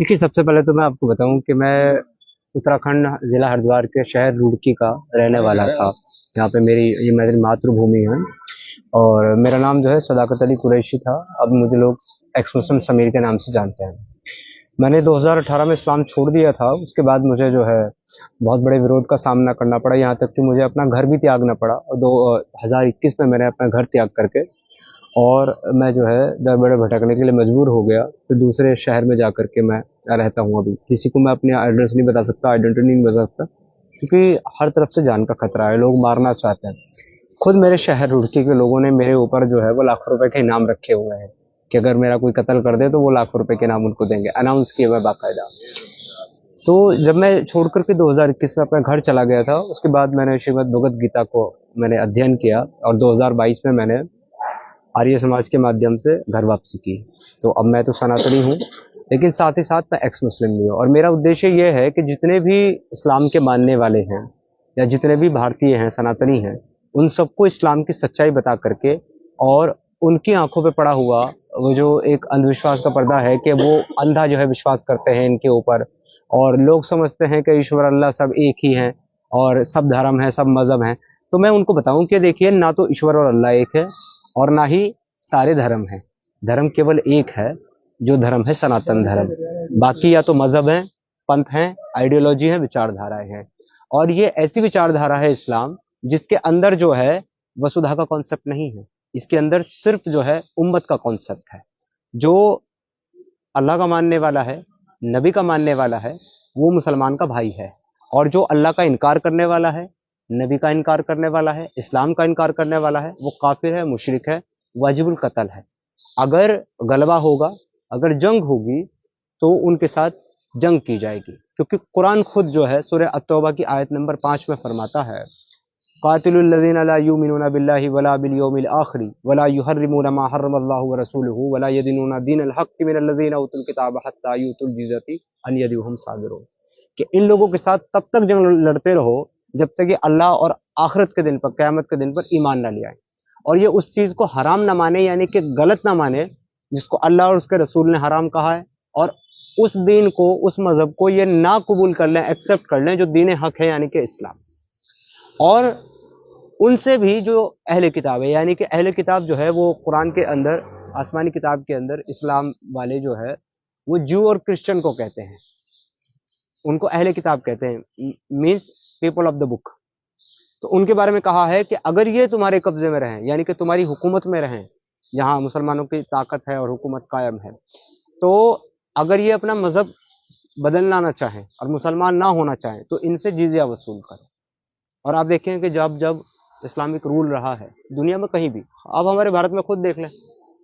देखिए, सबसे पहले तो मैं आपको बताऊँ कि मैं उत्तराखंड ज़िला हरिद्वार के शहर रुड़की का रहने वाला था। यहाँ पे ये मेरी मातृभूमि है और मेरा नाम जो है सदाकत अली कुरैशी था। अब मुझे लोग एक्स मुस्लिम समीर के नाम से जानते हैं। मैंने 2018 में इस्लाम छोड़ दिया था। उसके बाद मुझे जो है बहुत बड़े विरोध का सामना करना पड़ा, यहाँ तक कि मुझे अपना घर भी त्यागना पड़ा और 2021 में मैंने अपना घर त्याग करके और मैं जो है दर बड़े भटकने के लिए मजबूर हो गया। फिर दूसरे शहर में जा कर के मैं रहता हूँ। अभी किसी को मैं अपनी एड्रेस नहीं बता सकता, आइडेंटिटी नहीं बता सकता, क्योंकि हर तरफ से जान का खतरा है, लोग मारना चाहते हैं। खुद मेरे शहर रुड़की के लोगों ने मेरे ऊपर जो है वो लाखों रुपए के इनाम रखे हुए हैं कि अगर मेरा कोई कत्ल कर दे तो वो लाखों रुपए के इनाम उनको देंगे, अनाउंस किए हुए बाकायदा। तो जब मैं छोड़ कर के 2021 में अपना घर चला गया था, उसके बाद मैंने श्रीमद् भगवत गीता को मैंने अध्ययन किया और 2022 में मैंने आर्य समाज के माध्यम से घर वापसी की। तो अब मैं तो सनातनी हूँ, लेकिन साथ ही साथ मैं एक्स मुस्लिम भी हूँ और मेरा उद्देश्य ये है कि जितने भी इस्लाम के मानने वाले हैं या जितने भी भारतीय हैं, सनातनी हैं, उन सबको इस्लाम की सच्चाई बता करके और उनकी आंखों पे पड़ा हुआ वो जो एक अंधविश्वास का पर्दा है कि वो अंधा जो है विश्वास करते हैं इनके ऊपर, और लोग समझते हैं कि ईश्वर अल्लाह सब एक ही हैं और सब धर्म है, सब मजहब हैं। तो मैं उनको बताऊं कि देखिए, ना तो ईश्वर और अल्लाह एक है और ना ही सारे धर्म हैं। धर्म केवल एक है, जो धर्म है सनातन धर्म। बाकी या तो मजहब है, पंथ है, आइडियोलॉजी है, विचारधाराएं हैं। और ये ऐसी विचारधारा है इस्लाम, जिसके अंदर जो है वसुधा का कॉन्सेप्ट नहीं है। इसके अंदर सिर्फ जो है उम्मत का कॉन्सेप्ट है। जो अल्लाह का मानने वाला है, नबी का मानने वाला है, वो मुसलमान का भाई है। और जो अल्लाह का इनकार करने वाला है, नबी का इनकार करने वाला है, इस्लाम का इनकार करने वाला है, वो काफिर है, मुशरिक है, वाजिबुल कत्ल है। अगर गलबा होगा, अगर जंग होगी, तो उनके साथ जंग की जाएगी, क्योंकि कुरान खुद जो है सूरह अत-तौबा की आयत नंबर 5 में फरमाता है, कातिलुल्लज़ीना ला युमिनूना बिल्लाहि वला बिल यौमिल आखिर वला युहर्रिमूना मा हर्रमल्लाहु व रसूलुहु वला यदीनूना दीनल हक़्क़ि मिनल्लज़ीना उतुल किताब हत्ता युतुल जिज़्यति अन यदि वहुम सागिरून। कि इन लोगों के साथ तब तक जंग लड़ते रहो जब तक ये अल्लाह और आखिरत के दिन पर, क़यामत के दिन पर ईमान ना ले आए और ये उस चीज को हराम ना माने, यानी कि गलत ना माने जिसको अल्लाह और उसके रसूल ने हराम कहा है, और उस दीन को, उस मजहब को ये ना कबूल कर लें, एक्सेप्ट कर लें जो दीन हक है, यानी कि इस्लाम। और उनसे भी जो अहले किताब है, यानी कि अहले किताब जो है वो कुरान के अंदर, आसमानी किताब के अंदर इस्लाम वाले जो है वो जू और क्रिश्चियन को कहते हैं, उनको अहले किताब कहते हैं, means people of the book. तो उनके बारे में कहा है कि अगर ये तुम्हारे कब्जे में रहें, यानी कि तुम्हारी हुकूमत में रहें, जहां मुसलमानों की ताकत है और हुकूमत कायम है, तो अगर ये अपना मजहब बदलना ना चाहें और मुसलमान ना होना चाहें तो इनसे जिजिया वसूल करें। और आप देखें कि जब जब इस्लामिक रूल रहा है दुनिया में कहीं भी, अब हमारे भारत में खुद देख लें,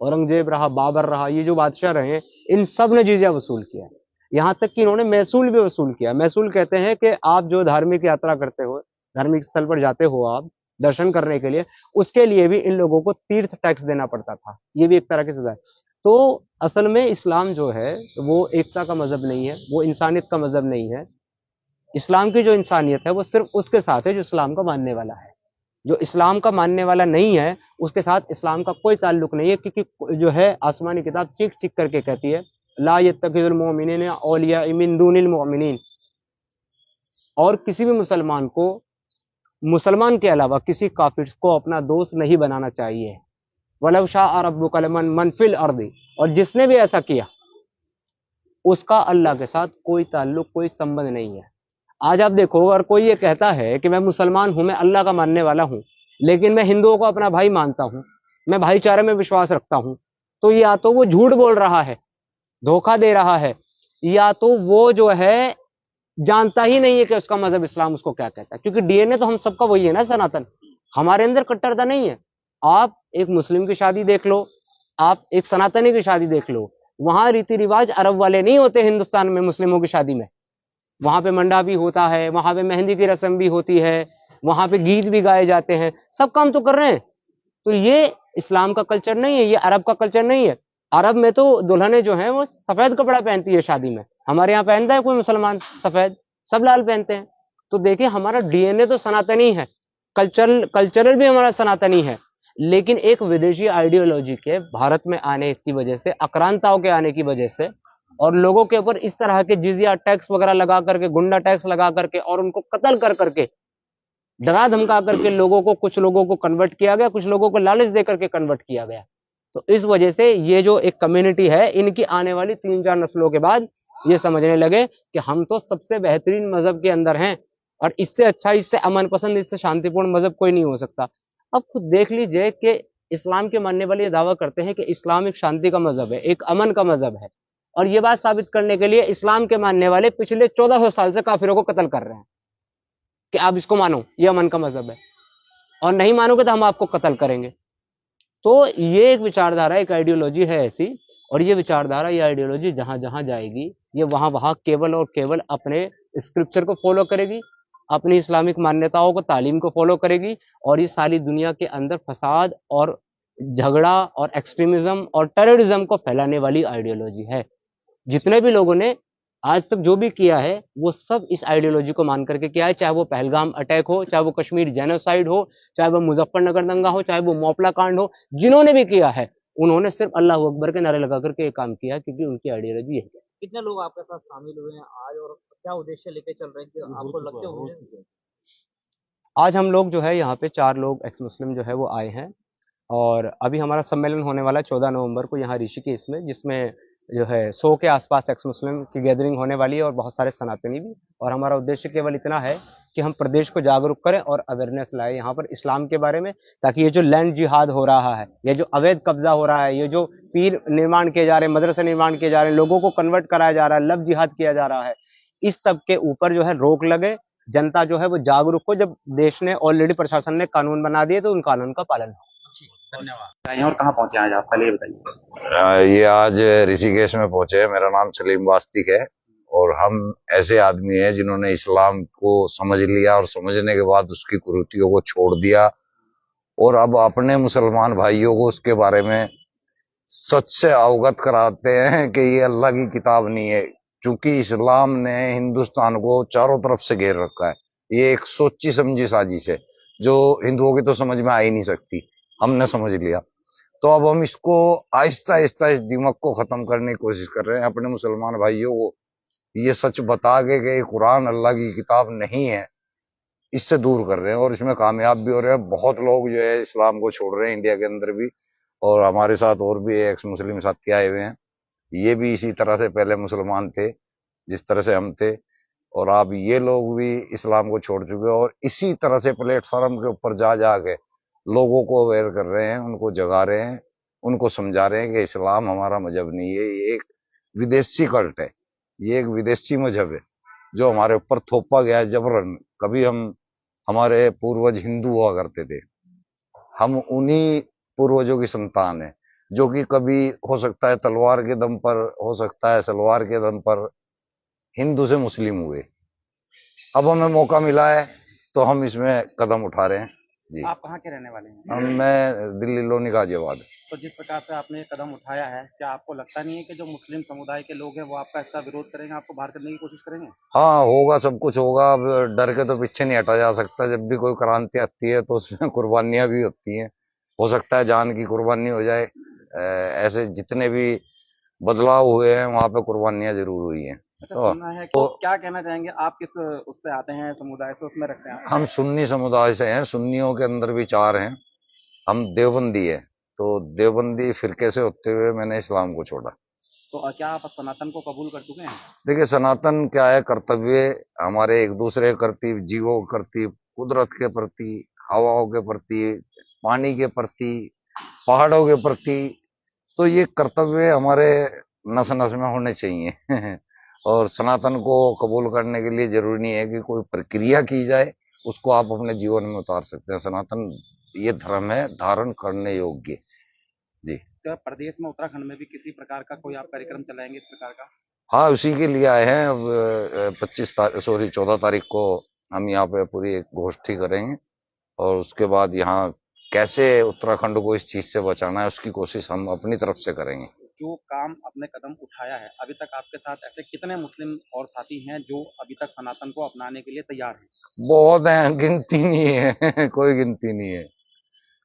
औरंगजेब रहा, बाबर रहा, ये जो बादशाह रहे, इन सब ने जिजिया वसूल किया। यहाँ तक कि इन्होंने महसूल भी वसूल किया। महसूल कहते हैं कि आप जो धार्मिक यात्रा करते हो, धार्मिक स्थल पर जाते हो आप दर्शन करने के लिए, उसके लिए भी इन लोगों को तीर्थ टैक्स देना पड़ता था। ये भी एक तरह की सजा है। तो असल में इस्लाम जो है वो एकता का मजहब नहीं है, वो इंसानियत का मजहब नहीं है। इस्लाम की जो इंसानियत है वो सिर्फ उसके साथ है जो इस्लाम का मानने वाला है। जो इस्लाम का मानने वाला नहीं है उसके साथ इस्लाम का कोई ताल्लुक नहीं है, क्योंकि जो है आसमानी किताब चीख चीख करके कहती है, ला यत्तखिजुल मोमिनीना औलिया मिन दुनिल मोमिनीन। और किसी भी मुसलमान को मुसलमान के अलावा किसी काफिर को अपना दोस्त नहीं बनाना चाहिए। वलौ शाअ रब्बुका लमन मन फिल अर्दी। और जिसने भी ऐसा किया उसका अल्लाह के साथ कोई ताल्लुक, कोई संबंध नहीं है। आज आप देखो, अगर कोई ये कहता है कि मैं मुसलमान हूं, मैं अल्लाह का मानने वाला हूं, लेकिन मैं हिंदुओं को अपना भाई मानता हूं, मैं भाईचारे में विश्वास रखता हूं, तो या तो वो झूठ बोल रहा है, धोखा दे रहा है, या तो वो जो है जानता ही नहीं है कि उसका मजहब इस्लाम उसको क्या कहता है। क्योंकि डीएनए तो हम सबका वही है ना, सनातन। हमारे अंदर कट्टरता नहीं है। आप एक मुस्लिम की शादी देख लो, आप एक सनातनी की शादी देख लो, वहां रीति रिवाज अरब वाले नहीं होते हिंदुस्तान में मुस्लिमों की शादी में। वहां पे मंडा भी होता है, वहां पे मेहंदी की रस्म भी होती है, वहां पे गीत भी गाए जाते हैं, सब काम तो कर रहे हैं। तो ये इस्लाम का कल्चर नहीं है, ये अरब का कल्चर नहीं है। अरब में तो दुल्हने जो हैं वो सफेद कपड़ा पहनती है शादी में। हमारे यहाँ पहनता है कोई मुसलमान सफेद? सब लाल पहनते हैं। तो देखिए, हमारा डीएनए तो सनातनी है, कल्चरल भी हमारा सनातनी है, लेकिन एक विदेशी आइडियोलॉजी के भारत में आने की वजह से, आक्रांताओं के आने की वजह से, और लोगों के ऊपर इस तरह के जिजिया टैक्स वगैरह लगा करके, गुंडा टैक्स लगा करके और उनको कत्ल कर करके, डरा धमका करके लोगों को, कुछ लोगों को कन्वर्ट किया गया, कुछ लोगों को लालच दे करके कन्वर्ट किया गया। तो इस वजह से ये जो एक कम्युनिटी है, इनकी आने वाली 3-4 नस्लों के बाद ये समझने लगे कि हम तो सबसे बेहतरीन मजहब के अंदर हैं और इससे अच्छा, इससे अमन पसंद, इससे शांतिपूर्ण मजहब कोई नहीं हो सकता। अब खुद देख लीजिए कि इस्लाम के मानने वाले ये दावा करते हैं कि इस्लाम एक शांति का मजहब है, एक अमन का मजहब है, और ये बात साबित करने के लिए इस्लाम के मानने वाले पिछले 1400 साल से काफिरों को कत्ल कर रहे हैं कि आप इसको मानो, ये अमन का मजहब है, और नहीं मानोगे तो हम आपको कत्ल करेंगे। तो ये एक विचारधारा, एक आइडियोलॉजी है ऐसी, और ये विचारधारा, ये आइडियोलॉजी जहां जहां जाएगी, ये वहां वहां केवल और केवल अपने स्क्रिप्चर को फॉलो करेगी, अपनी इस्लामिक मान्यताओं को, तालीम को फॉलो करेगी, और ये सारी दुनिया के अंदर फसाद और झगड़ा और एक्सट्रीमिज्म और टेररिज्म को फैलाने वाली आइडियोलॉजी है। जितने भी लोगों ने आज तक जो भी किया है, वो सब इस आइडियोलॉजी को मान करके किया है, चाहे वो पहलगाम अटैक हो, चाहे वो कश्मीर जेनोसाइड हो, चाहे वो मुजफ्फरनगर दंगा हो, चाहे वो मोपला कांड हो, जिन्होंने भी किया है उन्होंने सिर्फ अल्लाह अकबर के नारे लगा करके ये काम किया है, क्योंकि उनकी आइडियोलॉजी है। कितने लोग आपके साथ शामिल हुए हैं आज और क्या उद्देश्य लेके चल रहे हैं कि आपको लगते होंगे? आज हम लोग जो है यहाँ पे 4 लोग एक्स मुस्लिम जो है वो आए हैं, और अभी हमारा सम्मेलन होने वाला है 14 नवंबर को यहाँ ऋषिकेश में, जिसमें जो है 100 के आसपास एक्स मुस्लिम की गैदरिंग होने वाली है और बहुत सारे सनातनी भी। और हमारा उद्देश्य केवल इतना है कि हम प्रदेश को जागरूक करें और अवेयरनेस लाए यहाँ पर इस्लाम के बारे में, ताकि ये जो लैंड जिहाद हो रहा है, ये जो अवैध कब्जा हो रहा है, ये जो पीर निर्माण किए जा रहे हैं, मदरसे निर्माण किए जा रहे हैं, लोगों को कन्वर्ट कराया जा रहा है, लव जिहाद किया जा रहा है, इस सब के ऊपर जो है रोक लगे, जनता जो है वो जागरूक हो। जब देश ने ऑलरेडी, प्रशासन ने कानून बना दिए, तो उन कानून का पालन हो। धन्यवाद। और कहाँ पहुंचे आज आप, पहले ये बताइए। ये आज ऋषिकेश में पहुंचे। मेरा नाम सलीम वास्तिक है और हम ऐसे आदमी हैं जिन्होंने इस्लाम को समझ लिया और समझने के बाद उसकी कुरीतियों को छोड़ दिया और अब अपने मुसलमान भाइयों को उसके बारे में सच से अवगत कराते हैं कि ये अल्लाह की किताब नहीं है, क्योंकि इस्लाम ने हिंदुस्तान को चारों तरफ से घेर रखा है। ये एक सोची समझी साजिश है जो हिंदुओं की तो समझ में आ ही नहीं सकती, हमने समझ लिया। तो अब हम इसको आहिस्ता आहिस्ता इस दिमाग को खत्म करने की कोशिश कर रहे हैं। अपने मुसलमान भाइयों को ये सच बता के कि कुरान अल्लाह की किताब नहीं है, इससे दूर कर रहे हैं और इसमें कामयाब भी हो रहे हैं। बहुत लोग जो है इस्लाम को छोड़ रहे हैं, इंडिया के अंदर भी, और हमारे साथ और भी एक्स मुस्लिम साथी आए हुए हैं। ये भी इसी तरह से पहले मुसलमान थे जिस तरह से हम थे, और अब ये लोग भी इस्लाम को छोड़ चुके हैं और इसी तरह से प्लेटफॉर्म के ऊपर जा जाके लोगों को अवेयर कर रहे हैं, उनको जगा रहे हैं, उनको समझा रहे हैं कि इस्लाम हमारा मजहब नहीं है, ये एक विदेशी कल्ट है, ये एक विदेशी मजहब है जो हमारे ऊपर थोपा गया है जबरन। कभी हमारे पूर्वज हिंदू हुआ करते थे, हम उन्हीं पूर्वजों की संतान है जो कि कभी हो सकता है तलवार के दम पर, हो सकता है सलवार के दम पर हिंदू से मुस्लिम हुए। अब हमें मौका मिला है तो हम इसमें कदम उठा रहे हैं जी। आप कहाँ के रहने वाले हैं? मैं दिल्ली लोनी गाजियाबाद। तो जिस प्रकार से आपने कदम उठाया है, क्या आपको लगता नहीं है कि जो मुस्लिम समुदाय के लोग हैं वो आपका इसका विरोध करेंगे, आपको बाहर करने की कोशिश करेंगे? हाँ, होगा, सब कुछ होगा। अब डर के तो पीछे नहीं हटा जा सकता। जब भी कोई क्रांति आती है तो उसमें कुर्बानियां भी होती हैं, हो सकता है जान की कुर्बानी हो जाए। ऐसे जितने भी बदलाव हुए हैं वहां पे कुर्बानियां जरूर हुई हैं। अच्छा, सुनना है तो क्या कहना चाहेंगे आप, किस उससे आते हैं, समुदाय से, उसमें रखते हैं? हम सुन्नी समुदाय से हैं, सुन्नियों के अंदर भी 4 हैं। हम देवबंदी है, तो देवबंदी फिरके से होते हुए मैंने इस्लाम को छोड़ा। तो क्या आप सनातन को कबूल कर चुके हैं? देखिए, सनातन क्या है, कर्तव्य हमारे एक दूसरे के प्रति, जीवों के प्रति, कुदरत के प्रति, हवाओं के प्रति, पानी के प्रति, पहाड़ों के प्रति, तो ये कर्तव्य हमारे नस नस में होने चाहिए और सनातन को कबूल करने के लिए जरूरी नहीं है कि कोई प्रक्रिया की जाए, उसको आप अपने जीवन में उतार सकते हैं। सनातन ये धर्म है धारण करने योग्य जी। तो प्रदेश में, उत्तराखंड में भी किसी प्रकार का कोई आप कार्यक्रम चलाएंगे इस प्रकार का? हाँ, उसी के लिए आए हैं। अब 14 तारीख को हम यहाँ पे पूरी एक गोष्ठी करेंगे और उसके बाद यहाँ कैसे उत्तराखंड को इस चीज से बचाना है उसकी कोशिश हम अपनी तरफ से करेंगे। जो काम आपने कदम उठाया है, अभी तक आपके साथ ऐसे कितने मुस्लिम और साथी हैं जो अभी तक सनातन को अपनाने के लिए तैयार हैं? बहुत हैं, गिनती नहीं है कोई गिनती नहीं है,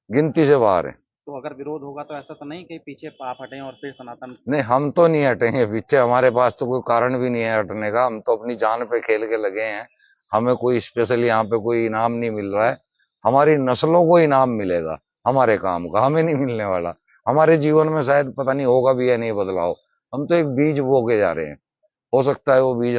गिनती से बाहर है। तो अगर विरोध होगा तो ऐसा तो नहीं कि पीछे आप हटें और फिर सनातन। नहीं, हम तो नहीं हटेंगे पीछे, हमारे पास तो कोई कारण भी नहीं है हटने का। हम तो अपनी जान पे खेल के लगे हैं। हमें कोई स्पेशल यहाँ पे कोई इनाम नहीं मिल रहा है। हमारी नस्लों को इनाम मिलेगा हमारे काम का, हमें नहीं मिलने वाला। हमारे जीवन में शायद पता नहीं होगा भी या नहीं बदलाव। हम तो एक बीज बो के जा रहे हैं, हो सकता है वो बीज